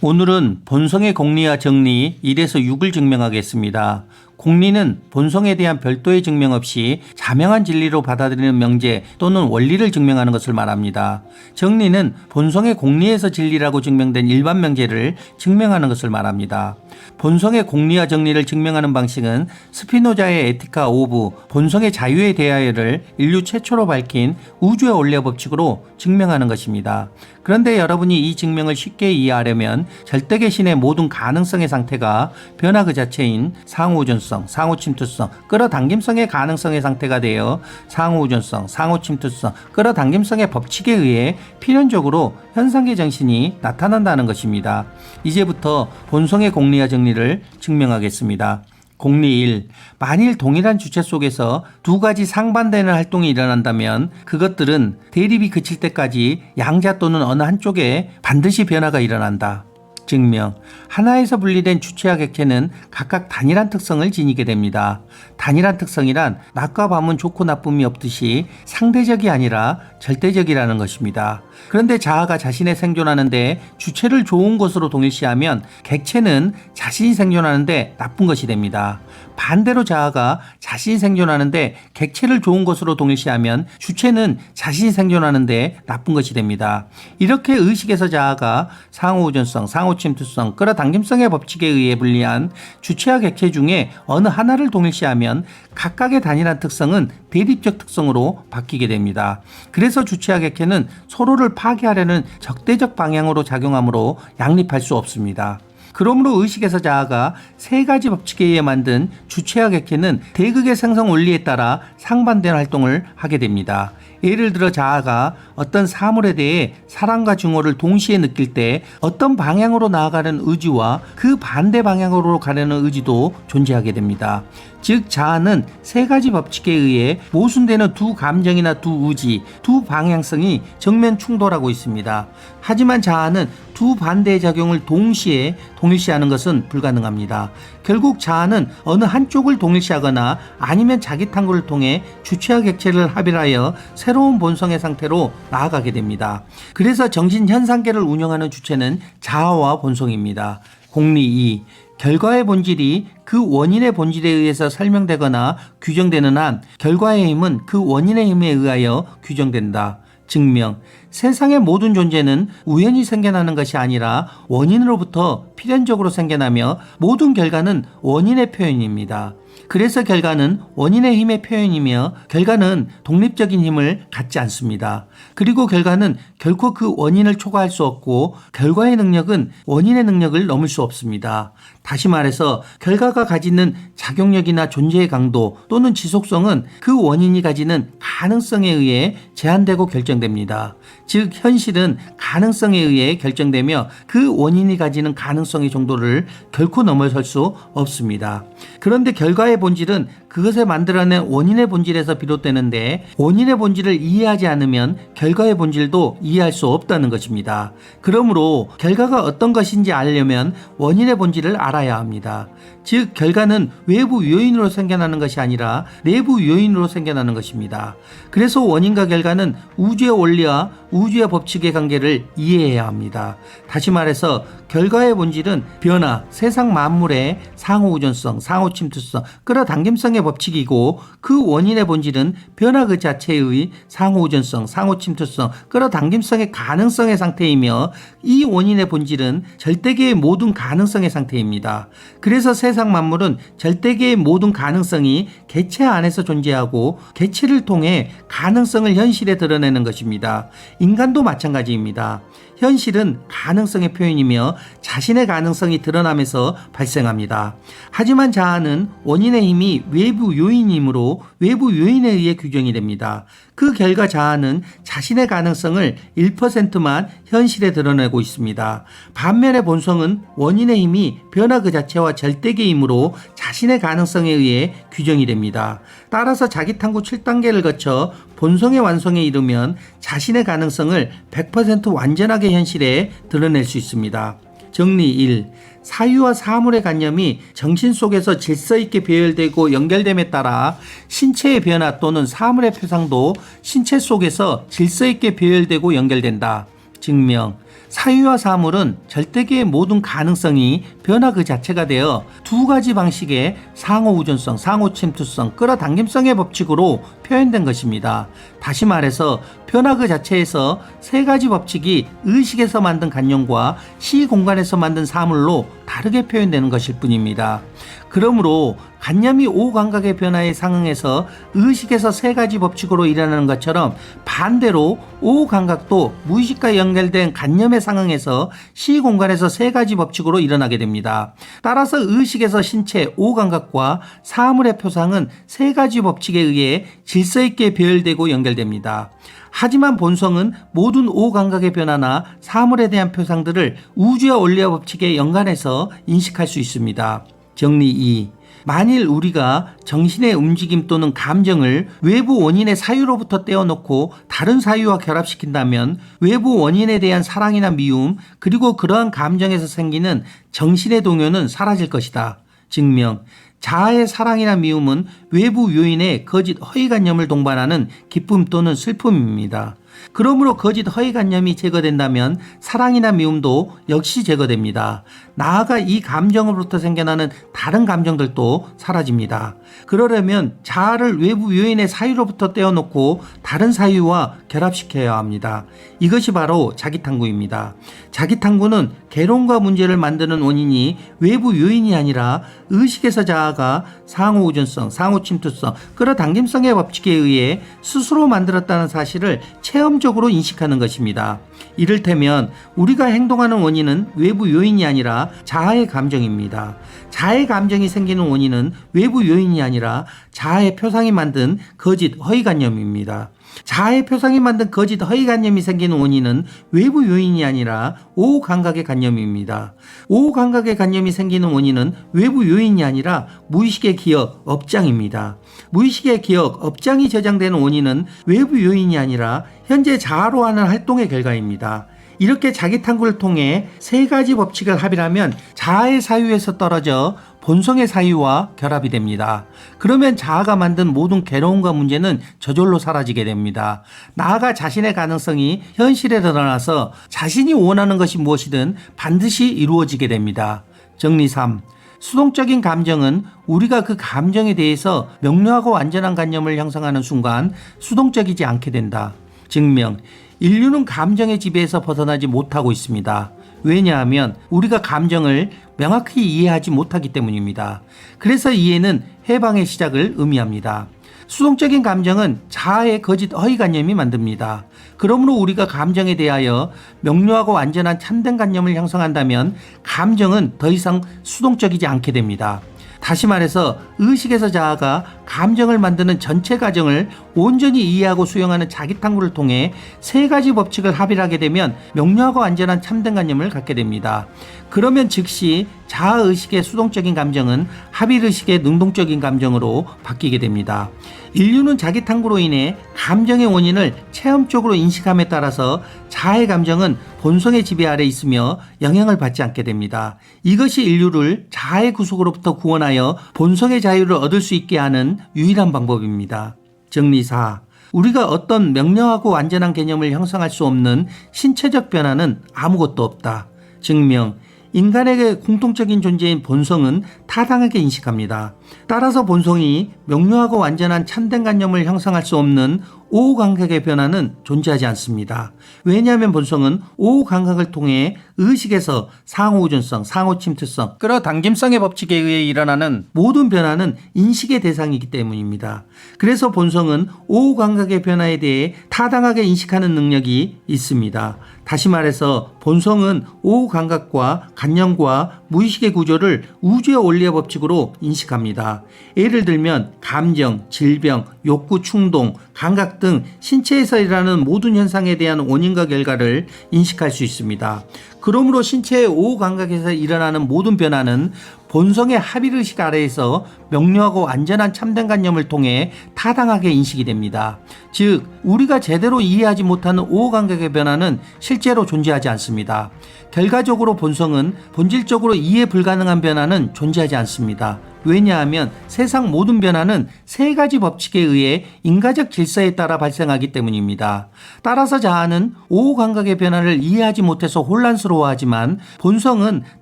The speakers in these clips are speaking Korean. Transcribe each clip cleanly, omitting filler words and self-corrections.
오늘은 본성의 공리와 정리 1에서 6을 증명하겠습니다. 공리는 본성에 대한 별도의 증명 없이 자명한 진리로 받아들이는 명제 또는 원리를 증명하는 것을 말합니다. 정리는 본성의 공리에서 진리라고 증명된 일반 명제를 증명하는 것을 말합니다. 본성의 공리와 정리를 증명하는 방식은 스피노자의 에티카 오브 본성의 자유에 대하여를 인류 최초로 밝힌 우주의 원리와 법칙으로 증명하는 것입니다. 그런데 여러분이 이 증명을 쉽게 이해하려면 절대계신의 모든 가능성의 상태가 변화 그 자체인 상호우전성, 상호침투성, 끌어당김성의 가능성의 상태가 되어 상호우전성, 상호침투성, 끌어당김성의 법칙에 의해 필연적으로 현상계 정신이 나타난다는 것입니다. 이제부터 본성의 공리와 정리를 증명하겠습니다. 공리 1. 만일 동일한 주체 속에서 두 가지 상반되는 활동이 일어난다면 그것들은 대립이 그칠 때까지 양자 또는 어느 한쪽에 반드시 변화가 일어난다. 증명. 하나에서 분리된 주체와 객체는 각각 단일한 특성을 지니게 됩니다. 단일한 특성이란 낮과 밤은 좋고 나쁨이 없듯이 상대적이 아니라 절대적이라는 것입니다. 그런데 자아가 자신의 생존하는데 주체를 좋은 것으로 동일시하면 객체는 자신이 생존하는데 나쁜 것이 됩니다. 반대로 자아가 자신이 생존하는데 객체를 좋은 것으로 동일시하면 주체는 자신이 생존하는데 나쁜 것이 됩니다. 이렇게 의식에서 자아가 상호우전성, 상호침투성, 끌어당김성의 법칙에 의해 분리한 주체와 객체 중에 어느 하나를 동일시하면 각각의 단일한 특성은 대립적 특성으로 바뀌게 됩니다. 그래서 주체와 객체는 서로를 파괴하려는 적대적 방향으로 작용하므로 양립할 수 없습니다. 그러므로 의식에서 자아가 세 가지 법칙에 의해 만든 주체와 객체는 대극의 생성 원리에 따라 상반된 활동을 하게 됩니다. 예를 들어 자아가 어떤 사물에 대해 사랑과 증오를 동시에 느낄 때 어떤 방향으로 나아가는 의지와 그 반대 방향으로 가려는 의지도 존재하게 됩니다. 즉 자아는 세 가지 법칙에 의해 모순되는 두 감정이나 두 의지, 두 방향성이 정면 충돌하고 있습니다. 하지만 자아는 두 반대의 작용을 동시에 동일시하는 것은 불가능합니다. 결국 자아는 어느 한쪽을 동일시하거나 아니면 자기 탐구를 통해 주체와 객체를 합일하여 새로운 본성의 상태로 나아가게 됩니다. 그래서 정신 현상계를 운영하는 주체는 자아와 본성입니다. 공리 2. 결과의 본질이 그 원인의 본질에 의해서 설명되거나 규정되는 한 결과의 힘은 그 원인의 힘에 의하여 규정된다. 증명. 세상의 모든 존재는 우연히 생겨나는 것이 아니라 원인으로부터 필연적으로 생겨나며 모든 결과는 원인의 표현입니다. 그래서 결과는 원인의 힘의 표현이며 결과는 독립적인 힘을 갖지 않습니다. 그리고 결과는 결코 그 원인을 초과할 수 없고 결과의 능력은 원인의 능력을 넘을 수 없습니다. 다시 말해서 결과가 가지는 작용력이나 존재의 강도 또는 지속성은 그 원인이 가지는 가능성에 의해 제한되고 결정됩니다. 즉 현실은 가능성에 의해 결정되며 그 원인이 가지는 가능성의 정도를 결코 넘어설 수 없습니다. 그런데 결과의 본질은 그것을 만들어낸 원인의 본질에서 비롯되는데 원인의 본질을 이해하지 않으면 결과의 본질도 이해할 수 없다는 것입니다. 그러므로 결과가 어떤 것인지 알려면 원인의 본질을 알아야 합니다. 즉 결과는 외부 요인으로 생겨나는 것이 아니라 내부 요인으로 생겨나는 것입니다. 그래서 원인과 결과는 우주의 원리와 우주의 법칙의 관계를 이해해야 합니다. 다시 말해서 결과의 본질은 변화, 세상 만물의 상호우전성, 상호침투성, 끌어당김성의 법칙이고 그 원인의 본질은 변화 그 자체의 상호우전성, 상호침투성, 끌어당김성의 가능성의 상태이며 이 원인의 본질은 절대계의 모든 가능성의 상태입니다. 그래서 세상 만물은 절대계의 모든 가능성이 객체 안에서 존재하고 객체를 통해 가능성을 현실에 드러내는 것입니다. 인간도 마찬가지입니다. 현실은 가능성의 표현이며 자신의 가능성이 드러나면서 발생합니다. 하지만 자아는 원인의 힘이 외부 요인이므로 외부 요인에 의해 규정이 됩니다. 그 결과 자아는 자신의 가능성을 1%만 현실에 드러내고 있습니다. 반면에 본성은 원인의 힘이 변화 그 자체와 절대계이므로 자신의 가능성에 의해 규정이 됩니다. 따라서 자기 탐구 7단계를 거쳐 본성의 완성에 이르면 자신의 가능성을 100% 완전하게 현실에 드러낼 수 있습니다. 정리 1. 사유와 사물의 관념이 정신 속에서 질서 있게 배열되고 연결됨에 따라 신체의 변화 또는 사물의 표상도 신체 속에서 질서 있게 배열되고 연결된다. 증명. 사유와 사물은 절대계의 모든 가능성이 변화 그 자체가 되어 두 가지 방식의 상호우전성, 상호침투성, 끌어당김성의 법칙으로 표현된 것입니다. 다시 말해서 변화 그 자체에서 세 가지 법칙이 의식에서 만든 간념과 시공간에서 만든 사물로 다르게 표현되는 것일 뿐입니다. 그러므로 간념이 오감각의 변화에 상응해서 의식에서 세 가지 법칙으로 일어나는 것처럼 반대로 오감각도 무의식과 연결된 간념에 상응해서 시공간에서 세 가지 법칙으로 일어나게 됩니다. 따라서 의식에서 신체 오감각과 사물의 표상은 세 가지 법칙에 의해 질서 있게 배열되고 연결됩니다. 하지만 본성은 모든 오감각의 변화나 사물에 대한 표상들을 우주의 원리와 법칙에 연관해서 인식할 수 있습니다. 정리 2. 만일 우리가 정신의 움직임 또는 감정을 외부 원인의 사유로부터 떼어놓고 다른 사유와 결합시킨다면 외부 원인에 대한 사랑이나 미움 그리고 그러한 감정에서 생기는 정신의 동요는 사라질 것이다. 증명. 자아의 사랑이나 미움은 외부 요인의 거짓 허위관념을 동반하는 기쁨 또는 슬픔입니다. 그러므로 거짓 허위관념이 제거된다면 사랑이나 미움도 역시 제거됩니다. 나아가 이 감정으로부터 생겨나는 다른 감정들도 사라집니다. 그러려면 자아를 외부 요인의 사유로부터 떼어놓고 다른 사유와 결합시켜야 합니다. 이것이 바로 자기탐구입니다. 자기탐구는 괴로움과 문제를 만드는 원인이 외부 요인이 아니라 의식에서 자아가 상호우전성, 상호침투성, 끌어당김성의 법칙에 의해 스스로 만들었다는 사실을 체험적으로 인식하는 것입니다. 이를테면 우리가 행동하는 원인은 외부 요인이 아니라 자아의 감정입니다. 자아의 감정이 생기는 원인은 외부 요인이 아니라 자아의 표상이 만든 거짓 허위관념입니다. 자아의 표상이 만든 거짓 허위관념이 생기는 원인은 외부 요인이 아니라 오감각의 관념입니다. 오감각의 관념이 생기는 원인은 외부 요인이 아니라 무의식의 기억, 업장입니다. 무의식의 기억, 업장이 저장되는 원인은 외부 요인이 아니라 현재 자아로 하는 활동의 결과입니다. 이렇게 자기탐구를 통해 세 가지 법칙을 합의하면 자아의 사유에서 떨어져 본성의 사유와 결합이 됩니다. 그러면 자아가 만든 모든 괴로움과 문제는 저절로 사라지게 됩니다. 나아가 자신의 가능성이 현실에 드러나서 자신이 원하는 것이 무엇이든 반드시 이루어지게 됩니다. 정리 3. 수동적인 감정은 우리가 그 감정에 대해서 명료하고 완전한 관념을 형성하는 순간 수동적이지 않게 된다. 증명. 인류는 감정의 지배에서 벗어나지 못하고 있습니다. 왜냐하면 우리가 감정을 명확히 이해하지 못하기 때문입니다. 그래서 이해는 해방의 시작을 의미합니다. 수동적인 감정은 자아의 거짓 허위관념이 만듭니다. 그러므로 우리가 감정에 대하여 명료하고 완전한 참된 관념을 형성한다면 감정은 더 이상 수동적이지 않게 됩니다. 다시 말해서 의식에서 자아가 감정을 만드는 전체 과정을 온전히 이해하고 수용하는 자기탐구를 통해 세 가지 법칙을 합의하게 되면 명료하고 완전한 참된 관념을 갖게 됩니다. 그러면 즉시 자아의식의 수동적인 감정은 합의의식의 능동적인 감정으로 바뀌게 됩니다. 인류는 자기탐구로 인해 감정의 원인을 체험적으로 인식함에 따라서 자아의 감정은 본성의 지배 아래 있으며 영향을 받지 않게 됩니다. 이것이 인류를 자아의 구속으로부터 구원하여 본성의 자유를 얻을 수 있게 하는 유일한 방법입니다. 정리 4. 우리가 어떤 명료하고 완전한 개념을 형성할 수 없는 신체적 변화는 아무것도 없다. 증명. 인간에게 공통적인 존재인 본성은 타당하게 인식합니다. 따라서 본성이 명료하고 완전한 참된 관념을 형성할 수 없는 오감각의 변화는 존재하지 않습니다. 왜냐하면 본성은 오감각을 통해 의식에서 상호우전성, 상호침투성, 끌어당김성의 법칙에 의해 일어나는 모든 변화는 인식의 대상이기 때문입니다. 그래서 본성은 오감각의 변화에 대해 타당하게 인식하는 능력이 있습니다. 다시 말해서 본성은 오감각과 관념과 무의식의 구조를 우주의 원리의 법칙으로 인식합니다. 예를 들면 감정, 질병, 욕구, 충동, 감각 등 신체에서 일어나는 모든 현상에 대한 원인과 결과를 인식할 수 있습니다. 그러므로 신체의 오감각에서 일어나는 모든 변화는 본성의 합의의식 아래에서 명료하고 완전한 참된 관념을 통해 타당하게 인식이 됩니다. 즉 우리가 제대로 이해하지 못하는 오감각의 변화는 실제로 존재하지 않습니다. 결과적으로 본성은 본질적으로 이해 불가능한 변화는 존재하지 않습니다. 왜냐하면 세상 모든 변화는 세 가지 법칙에 의해 인과적 질서에 따라 발생하기 때문입니다. 따라서 자아는 오감각의 변화를 이해하지 못해서 혼란스러워하지만 본성은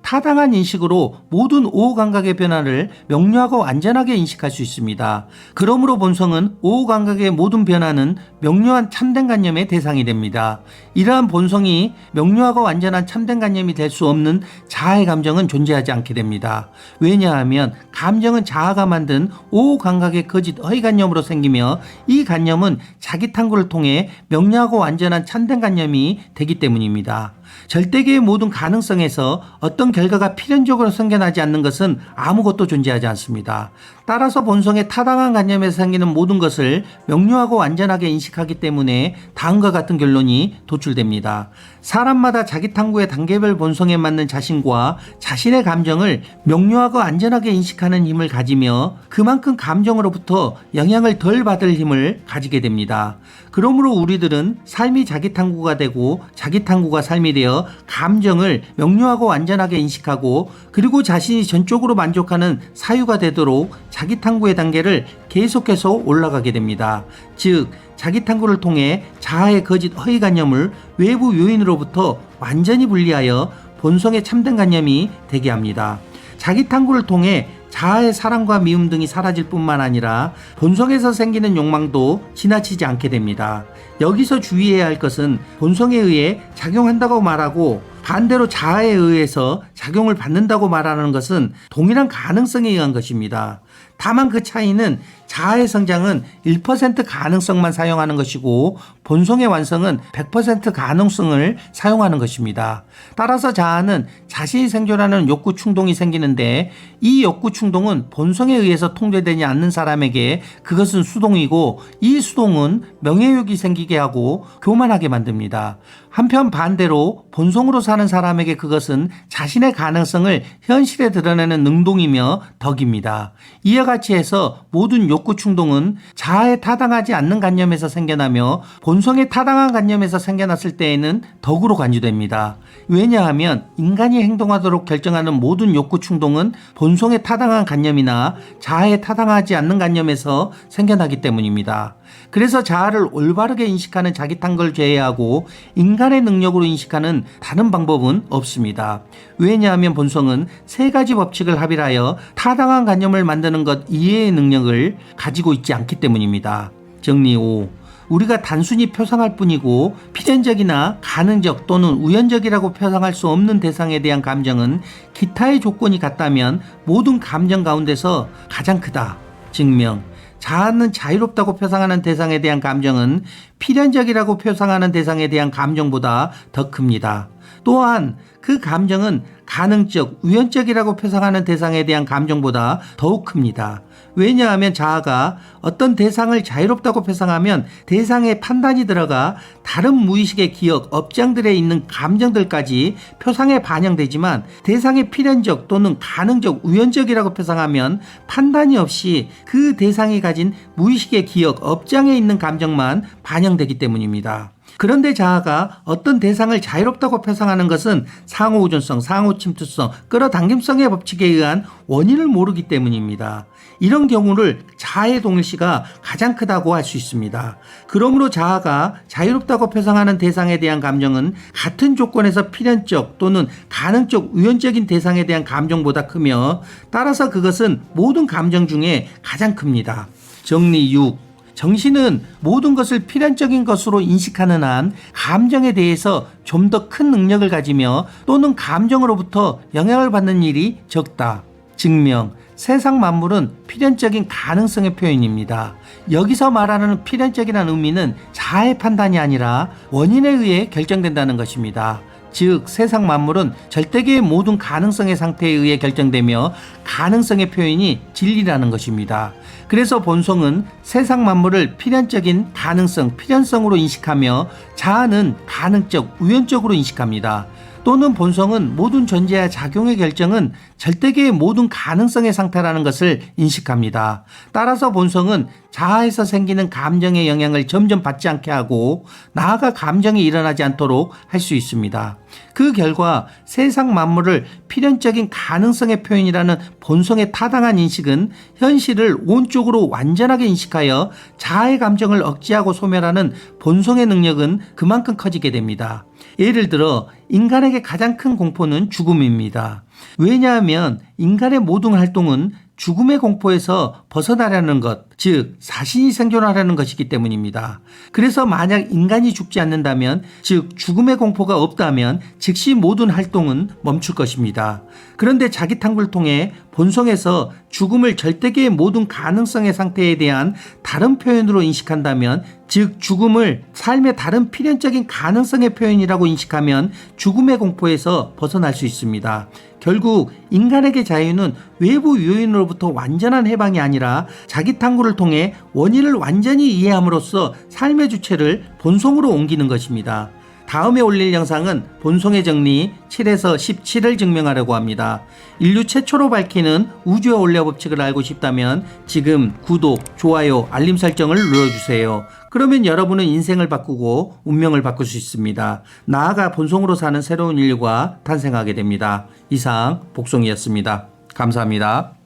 타당한 인식으로 모든 오감각의 변화를 명료하고 완전하게 인식할 수 있습니다. 그러므로 본성은 오감각의 모든 변화는 명료한 참된관념의 대상이 됩니다. 이러한 본성이 명료하고 완전한 참된관념이 될 수 없는 자아의 감정은 존재하지 않게 됩니다. 왜냐하면 감정은 자아가 만든 오감각의 거짓 허위관념으로 생기며 이 관념은 자기 탐구를 통해 명료하고 완전한 참된관념이 되기 때문입니다. 절대계의 모든 가능성에서 어떤 결과가 필연적으로 생겨나지 않는 것은 아무것도 존재하지 않습니다. 따라서 본성의 타당한 관념에서 생기는 모든 것을 명료하고 완전하게 인식하기 때문에 다음과 같은 결론이 도출됩니다. 사람마다 자기 탐구의 단계별 본성에 맞는 자신과 자신의 감정을 명료하고 안전하게 인식하는 힘을 가지며 그만큼 감정으로부터 영향을 덜 받을 힘을 가지게 됩니다. 그러므로 우리들은 삶이 자기 탐구가 되고 자기 탐구가 삶이 되어 감정을 명료하고 완전하게 인식하고 그리고 자신이 전적으로 만족하는 사유가 되도록 자기 탐구의 단계를 계속해서 올라가게 됩니다. 즉 자기 탐구를 통해 자아의 거짓 허위관념을 외부 요인으로부터 완전히 분리하여 본성의 참된 관념이 되게 합니다. 자기 탐구를 통해 자아의 사랑과 미움 등이 사라질 뿐만 아니라 본성에서 생기는 욕망도 지나치지 않게 됩니다. 여기서 주의해야 할 것은 본성에 의해 작용한다고 말하고 반대로 자아에 의해서 작용을 받는다고 말하는 것은 동일한 가능성에 의한 것입니다. 다만 그 차이는 자아의 성장은 1% 가능성만 사용하는 것이고 본성의 완성은 100% 가능성을 사용하는 것입니다. 따라서 자아는 자신이 생존하는 욕구 충동이 생기는데 이 욕구 충동은 본성에 의해서 통제되지 않는 사람에게 그것은 수동이고 이 수동은 명예욕이 생기게 하고 교만하게 만듭니다. 한편 반대로 본성으로 사는 사람에게 그것은 자신의 가능성을 현실에 드러내는 능동이며 덕입니다. 이와 같이 해서 모든 욕구 충동은 자아에 타당하지 않는 관념에서 생겨나며 본성에 타당한 관념에서 생겨났을 때에는 덕으로 간주됩니다. 왜냐하면 인간이 행동하도록 결정하는 모든 욕구 충동은 본성에 타당한 관념이나 자아에 타당하지 않는 관념에서 생겨나기 때문입니다. 그래서 자아를 올바르게 인식하는 자기 탐구를 제외하고 인간의 능력으로 인식하는 다른 방법은 없습니다. 왜냐하면 본성은 세 가지 법칙을 합일하여 타당한 관념을 만드는 것 이외의 능력을 가지고 있지 않기 때문입니다. 정리 5. 우리가 단순히 표상할 뿐이고 필연적이나 가능적 또는 우연적이라고 표상할 수 없는 대상에 대한 감정은 기타의 조건이 같다면 모든 감정 가운데서 가장 크다. 증명. 자아는 자유롭다고 표상하는 대상에 대한 감정은 필연적이라고 표상하는 대상에 대한 감정보다 더 큽니다. 또한 그 감정은 가능적, 우연적이라고 표상하는 대상에 대한 감정보다 더욱 큽니다. 왜냐하면 자아가 어떤 대상을 자유롭다고 표상하면 대상의 판단이 들어가 다른 무의식의 기억, 업장들에 있는 감정들까지 표상에 반영되지만 대상의 필연적 또는 가능적, 우연적이라고 표상하면 판단이 없이 그 대상이 가진 무의식의 기억, 업장에 있는 감정만 반영되기 때문입니다. 그런데 자아가 어떤 대상을 자유롭다고 표상하는 것은 상호우존성, 상호침투성, 끌어당김성의 법칙에 의한 원인을 모르기 때문입니다. 이런 경우를 자아의 동일시가 가장 크다고 할 수 있습니다. 그러므로 자아가 자유롭다고 표상하는 대상에 대한 감정은 같은 조건에서 필연적 또는 가능적 우연적인 대상에 대한 감정보다 크며 따라서 그것은 모든 감정 중에 가장 큽니다. 정리 6. 정신은 모든 것을 필연적인 것으로 인식하는 한 감정에 대해서 좀 더 큰 능력을 가지며 또는 감정으로부터 영향을 받는 일이 적다. 증명. 세상 만물은 필연적인 가능성의 표현입니다. 여기서 말하는 필연적이라는 의미는 자아의 판단이 아니라 원인에 의해 결정된다는 것입니다. 즉 세상 만물은 절대계의 모든 가능성의 상태에 의해 결정되며 가능성의 표현이 진리라는 것입니다. 그래서 본성은 세상 만물을 필연적인 가능성, 필연성으로 인식하며 자아는 가능적, 우연적으로 인식합니다. 또는 본성은 모든 존재와 작용의 결정은 절대계의 모든 가능성의 상태라는 것을 인식합니다. 따라서 본성은 자아에서 생기는 감정의 영향을 점점 받지 않게 하고 나아가 감정이 일어나지 않도록 할 수 있습니다. 그 결과 세상 만물을 필연적인 가능성의 표현이라는 본성의 타당한 인식은 현실을 온적으로 완전하게 인식하여 자아의 감정을 억제하고 소멸하는 본성의 능력은 그만큼 커지게 됩니다. 예를 들어 인간에게 가장 큰 공포는 죽음입니다. 왜냐하면 인간의 모든 활동은 죽음의 공포에서 벗어나려는 것, 즉 자신이 생존하려는 것이기 때문입니다. 그래서 만약 인간이 죽지 않는다면, 즉 죽음의 공포가 없다면 즉시 모든 활동은 멈출 것입니다. 그런데 자기 탐구를 통해 본성에서 죽음을 절대계의 모든 가능성의 상태에 대한 다른 표현으로 인식한다면, 즉 죽음을 삶의 다른 필연적인 가능성의 표현이라고 인식하면 죽음의 공포에서 벗어날 수 있습니다. 결국 인간에게 자유는 외부 요인으로부터 완전한 해방이 아니라 자기 탐구를 통해 원인을 완전히 이해함으로써 삶의 주체를 본성으로 옮기는 것입니다. 다음에 올릴 영상은 본성의 정리 7에서 17을 증명하려고 합니다. 인류 최초로 밝히는 우주의 원래 법칙을 알고 싶다면 지금 구독, 좋아요, 알림 설정을 눌러주세요. 그러면 여러분은 인생을 바꾸고 운명을 바꿀 수 있습니다. 나아가 본성으로 사는 새로운 인류가 탄생하게 됩니다. 이상 복송이었습니다. 감사합니다.